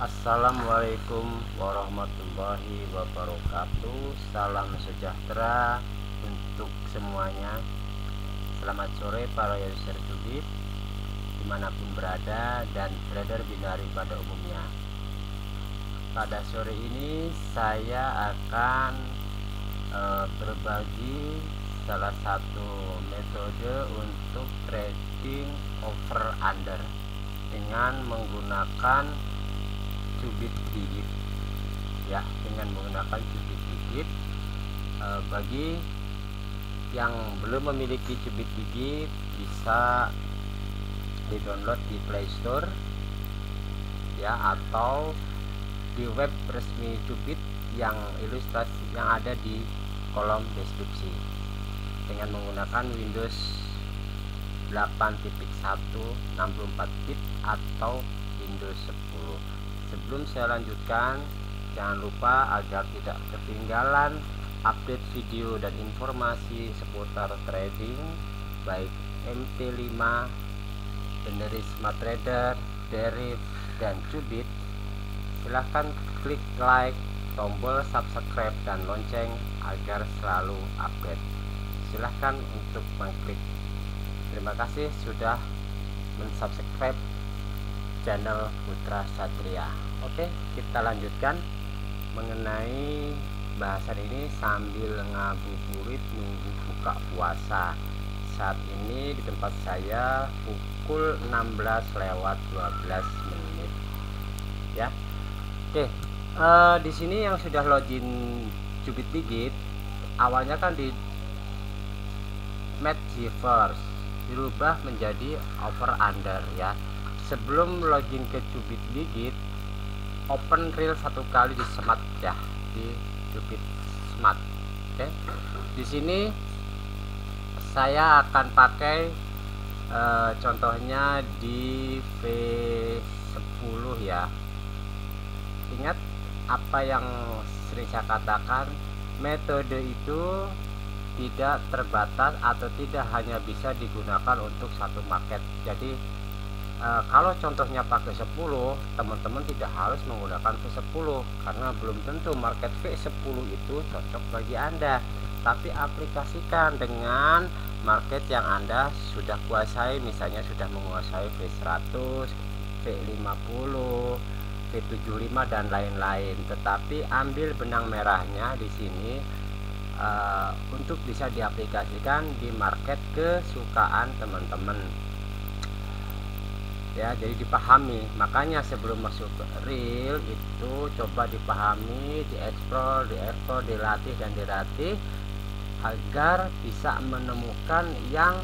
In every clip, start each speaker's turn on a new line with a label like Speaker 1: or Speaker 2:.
Speaker 1: Assalamualaikum warahmatullahi wabarakatuh. Salam sejahtera untuk semuanya. Selamat sore para user Jubit dimanapun berada dan trader binari pada umumnya. Pada sore ini saya akan berbagi salah satu metode untuk trading over under dengan menggunakan cubit gigit ya, dengan menggunakan cubit gigit. Bagi yang belum memiliki cubit gigit bisa di-download di Play Store ya, atau di web resmi Cubit yang ilustrasi yang ada di kolom deskripsi dengan menggunakan Windows 8.1 64 bit atau Windows 10. Sebelum saya lanjutkan, jangan lupa agar tidak ketinggalan update video dan informasi seputar trading baik MT5, binary smart trader, deriv, dan cubit. Silahkan klik like, tombol subscribe, dan lonceng agar selalu update. Silahkan untuk mengklik. Terima kasih sudah mensubscribe channel Putra Satria. Oke, kita lanjutkan mengenai bahasan ini sambil ngabuburit nunggu buka puasa. Saat ini di tempat saya pukul 16:12 ya. Oke, di sini yang sudah login cubit gigit awalnya kan di MACD dirubah menjadi over under ya. Sebelum login ke cubit gigit, open real satu kali di smart ya, di cubit smart. Oke, di sini saya akan pakai contohnya di V10 ya. Ingat apa yang sering saya katakan, metode itu tidak terbatas atau tidak hanya bisa digunakan untuk satu market. Jadi kalau contohnya pakai 10, teman-teman tidak harus menggunakan V10 karena belum tentu market V10 itu cocok bagi Anda. Tapi aplikasikan dengan market yang Anda sudah kuasai, misalnya sudah menguasai V100, V50, V75 dan lain-lain. Tetapi ambil benang merahnya di sini untuk bisa diaplikasikan di market kesukaan teman-teman ya, jadi dipahami. Makanya sebelum masuk ke real itu coba dipahami, dieksplor, dilatih dan dilatih agar bisa menemukan yang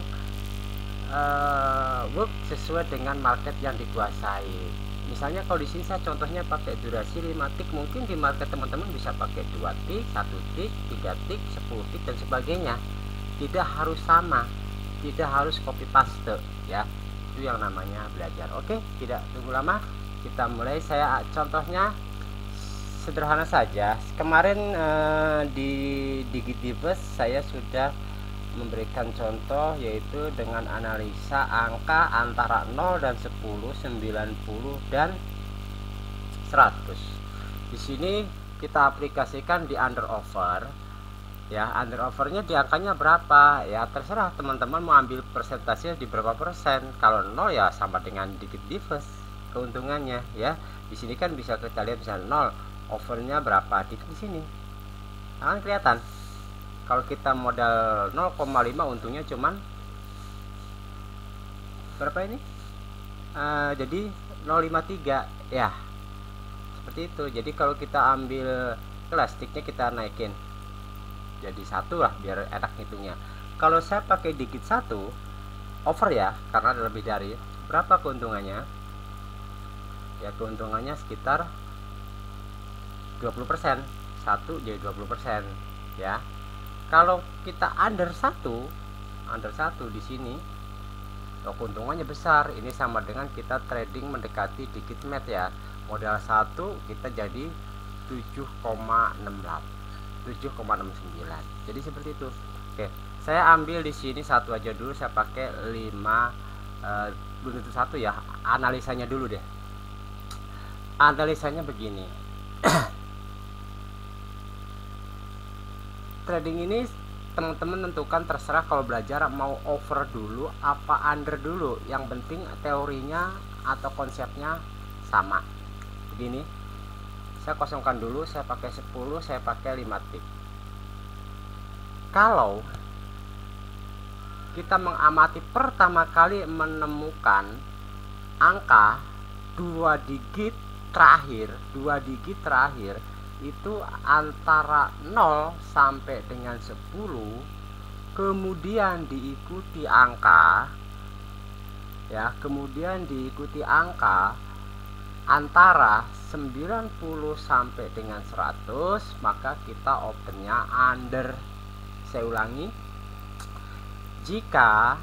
Speaker 1: work sesuai dengan market yang dikuasai. Misalnya kalau di sini saya contohnya pakai durasi 5 tick, mungkin di market teman-teman bisa pakai 2 tick, 1 tick, 3 tick, 10 tick dan sebagainya. Tidak harus sama, tidak harus copy paste ya. Itu yang namanya belajar. Oke, tidak tunggu lama, kita mulai. Saya contohnya sederhana saja. Kemarin di Digitives saya sudah memberikan contoh yaitu dengan analisa angka antara 0 dan 10, 90 dan 100. Di sini kita aplikasikan di under offer ya. Under offernya di angkanya berapa ya, terserah teman-teman mau ambil persentase di berapa persen. Kalau 0 ya sama dengan Digitives keuntungannya ya. Di sini kan bisa kita lihat bisa 0 overnya berapa di sini akan kelihatan. Kalau kita modal 0,5 untungnya cuman berapa ini? Jadi 0,53 ya, seperti itu. Jadi kalau kita ambil elastiknya kita naikin jadi 1 lah biar enak hitungnya. Kalau saya pakai digit 1 over ya, karena ada lebih dari, berapa keuntungannya ya? Keuntungannya sekitar 20%, 1 jadi 20% ya. Kalau kita under 1 di sini keuntungannya besar. Ini sama dengan kita trading mendekati digit mat ya. Modal 1 kita jadi 7,68, 7,69. Jadi seperti itu. Oke, saya ambil di sini satu aja dulu, saya pakai 5 belum tentu 1 ya, analisanya dulu deh. Analisanya begini. Trading ini teman-teman tentukan, terserah kalau belajar mau over dulu apa under dulu, yang penting teorinya atau konsepnya sama. Begini, saya kosongkan dulu, saya pakai 10, saya pakai 5 tik. Kalau kita mengamati pertama kali menemukan angka 2 digit terakhir itu antara 0 sampai dengan 10, kemudian diikuti angka antara 90 sampai dengan 100, maka kita opennya under. Saya ulangi, jika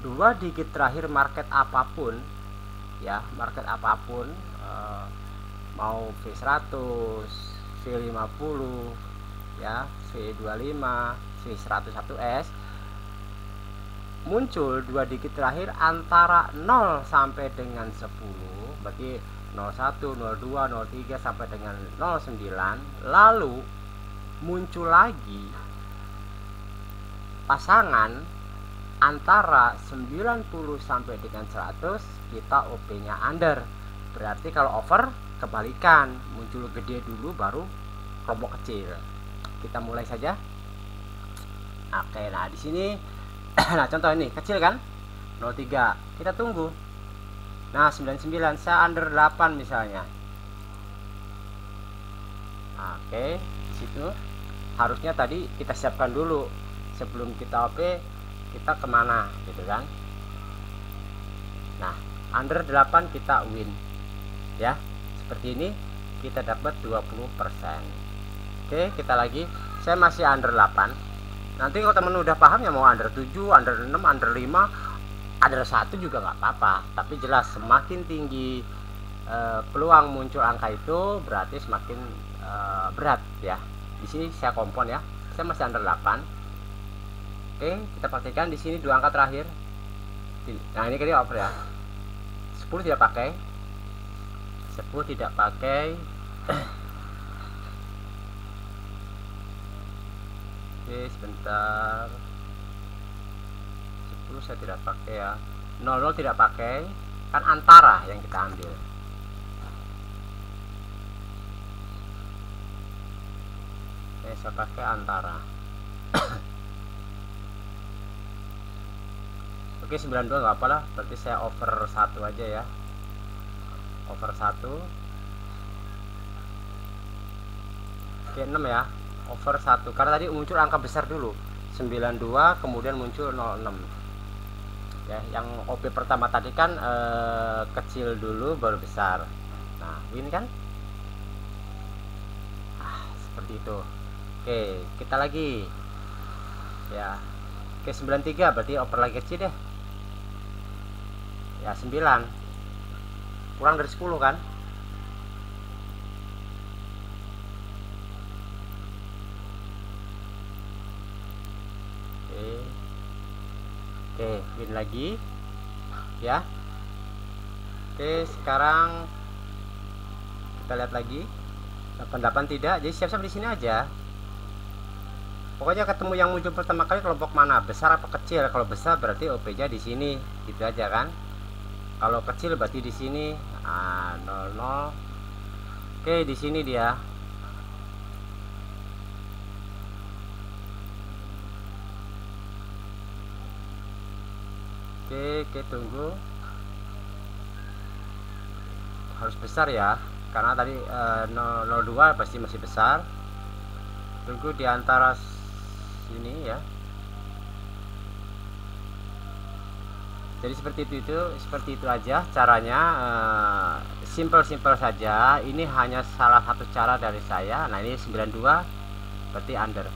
Speaker 1: 2 digit terakhir market apapun mau V100, V50 ya, V25, V101S, muncul 2 digit terakhir antara 0 sampai dengan 10, berarti 01, 02, 03 sampai dengan 09, lalu muncul lagi pasangan antara 90 sampai dengan 100, kita OP-nya under. Berarti kalau over kebalikan, muncul gede dulu baru kelompok kecil. Kita mulai saja. Oke, nah di sini nah contoh ini kecil kan, 03, kita tunggu. Nah 99, saya under 8 misalnya. Oke, di situ harusnya tadi kita siapkan dulu sebelum kita OP, kita kemana gitu kan. Nah under 8 kita win ya, seperti ini kita dapat 20%. Oke, kita lagi, saya masih under 8. Nanti kalau temen udah paham ya mau under 7, under 6, under 5, under 1 juga nggak apa-apa, tapi jelas semakin tinggi peluang muncul angka itu berarti semakin berat ya. Di sini saya kompon ya, saya masih under 8. Oke, kita pastikan di sini 2 angka terakhir. Nah ini kali over ya. 10 tidak pakai, 10 tidak pakai. Oke, sebentar. 10 saya tidak pakai ya. 00 tidak pakai, kan antara yang kita ambil. Oke, saya pakai antara. Oke, 92 nggak apa lah, berarti saya over 1 aja ya. Over 1. Oke, 6 ya. Over 1 karena tadi muncul angka besar dulu 92, kemudian muncul 06 ya. Yang OP pertama tadi kan kecil dulu baru besar. Nah win kan, seperti itu. Oke, kita lagi ya. Oke, 93 berarti over lagi kecil deh ya. 9 kurang dari 10 kan. Oke, win lagi ya. Oke, sekarang kita lihat lagi 88 tidak, jadi siap-siap di sini aja. Pokoknya ketemu yang muncul pertama kali kelompok mana, besar apa kecil. Kalau besar berarti OP-nya di sini, gitu aja kan. Kalau kecil berarti di sini 00. Oke, di sini dia. Oke, tunggu. Harus besar ya, karena tadi 02 pasti masih besar. Tunggu di antara sini ya. Jadi seperti itu aja caranya. Simple saja. Ini hanya salah satu cara dari saya. Nah ini 92 berarti under,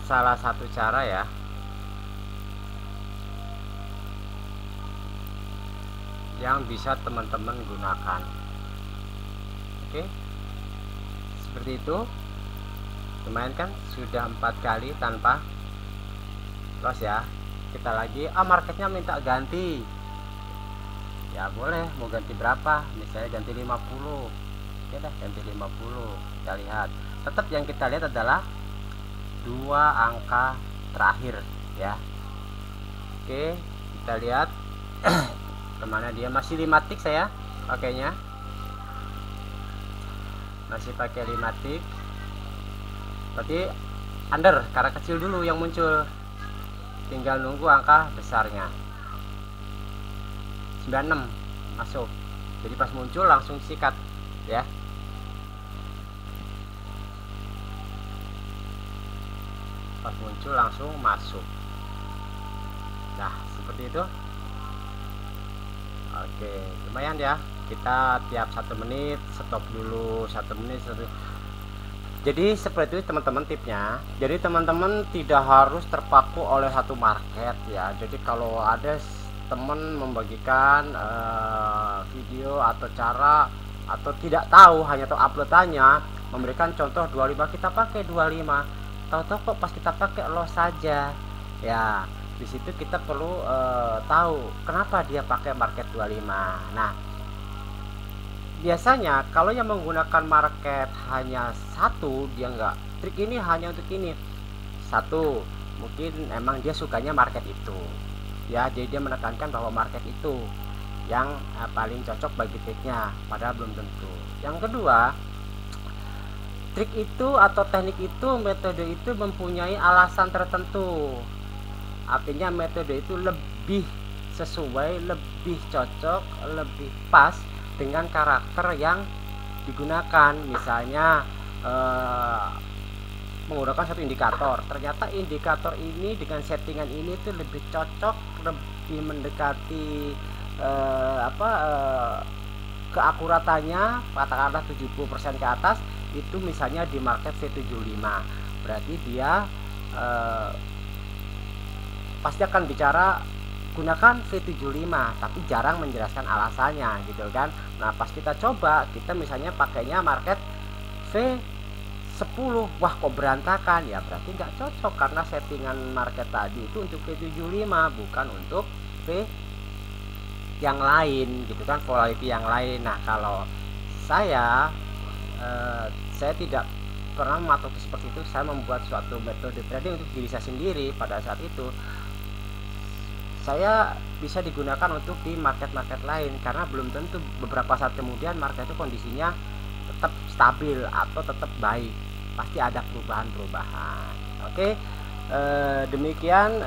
Speaker 1: salah satu cara ya. Yang bisa teman-teman gunakan. Oke, seperti itu. Lumayan kan, sudah 4 kali tanpa loss ya. Kita lagi, marketnya minta ganti. Ya boleh, mau ganti berapa, misalnya ganti 50. Oke dah, ganti 50. Kita lihat, tetap yang kita lihat adalah dua angka terakhir ya. Oke, kita lihat kemana dia, masih 5 tik saya pakainya, masih pakai 5 tik, berarti under, karena kecil dulu yang muncul, tinggal nunggu angka besarnya. 96 masuk, jadi pas muncul langsung sikat ya. Pas muncul langsung masuk. Nah seperti itu. Oke, lumayan ya, kita tiap 1 menit stop dulu, 1 menit jadi seperti itu teman-teman tipnya. Jadi teman-teman tidak harus terpaku oleh satu market ya. Jadi kalau ada teman membagikan video atau cara, atau tidak tahu, hanya tahu uploadannya, memberikan contoh 25, kita pakai 25, tahu-tahu kok pas kita pakai loss saja ya. Di situ kita perlu tahu kenapa dia pakai market 25. Nah biasanya kalau yang menggunakan market hanya satu, dia nggak, trik ini hanya untuk ini satu, mungkin emang dia sukanya market itu ya, jadi dia menekankan bahwa market itu yang paling cocok bagi triknya, padahal belum tentu. Yang kedua, trik itu atau teknik itu, metode itu mempunyai alasan tertentu, artinya metode itu lebih sesuai, lebih cocok, lebih pas dengan karakter yang digunakan. Misalnya menggunakan satu indikator, ternyata indikator ini dengan settingan ini tuh lebih cocok, lebih mendekati keakuratannya katakanlah 70% ke atas, itu misalnya di market V75, berarti dia pasti akan bicara gunakan V75, tapi jarang menjelaskan alasannya gitu kan. Nah pas kita coba, kita misalnya pakainya market V10, wah kok berantakan ya, berarti nggak cocok, karena settingan market tadi itu untuk V75, bukan untuk V yang lain gitu kan, volatility yang lain. Nah kalau saya tidak pernah mematuhi seperti itu. Saya membuat suatu metode trading untuk diri saya sendiri. Pada saat itu saya bisa digunakan untuk di market-market lain, karena belum tentu beberapa saat kemudian market itu kondisinya tetap stabil atau tetap baik, pasti ada perubahan-perubahan. Oke, demikian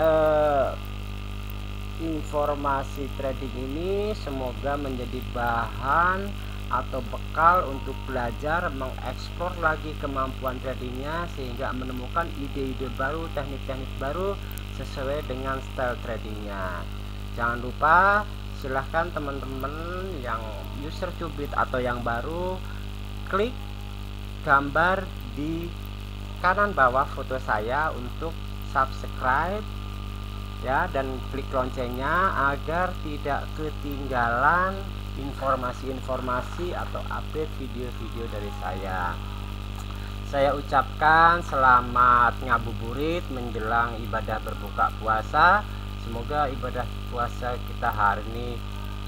Speaker 1: informasi trading ini, semoga menjadi bahan atau bekal untuk belajar mengeksplor lagi kemampuan tradingnya, sehingga menemukan ide-ide baru, teknik-teknik baru sesuai dengan style tradingnya. Jangan lupa, silahkan teman-teman yang user Cubit atau yang baru, klik gambar di kanan bawah foto saya untuk subscribe ya, dan klik loncengnya agar tidak ketinggalan informasi-informasi atau update video-video dari saya. Saya ucapkan selamat ngabuburit menjelang ibadah berbuka puasa. Semoga ibadah puasa kita hari ini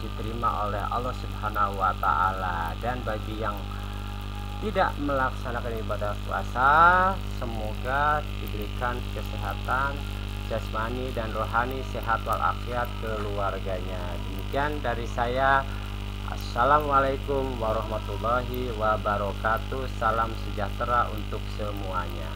Speaker 1: diterima oleh Allah Subhanahu wa Ta'ala. Dan bagi yang tidak melaksanakan ibadah puasa, semoga diberikan kesehatan jasmani dan rohani, sehat walafiat keluarganya. Demikian dari saya. Assalamualaikum warahmatullahi wabarakatuh. Salam sejahtera untuk semuanya.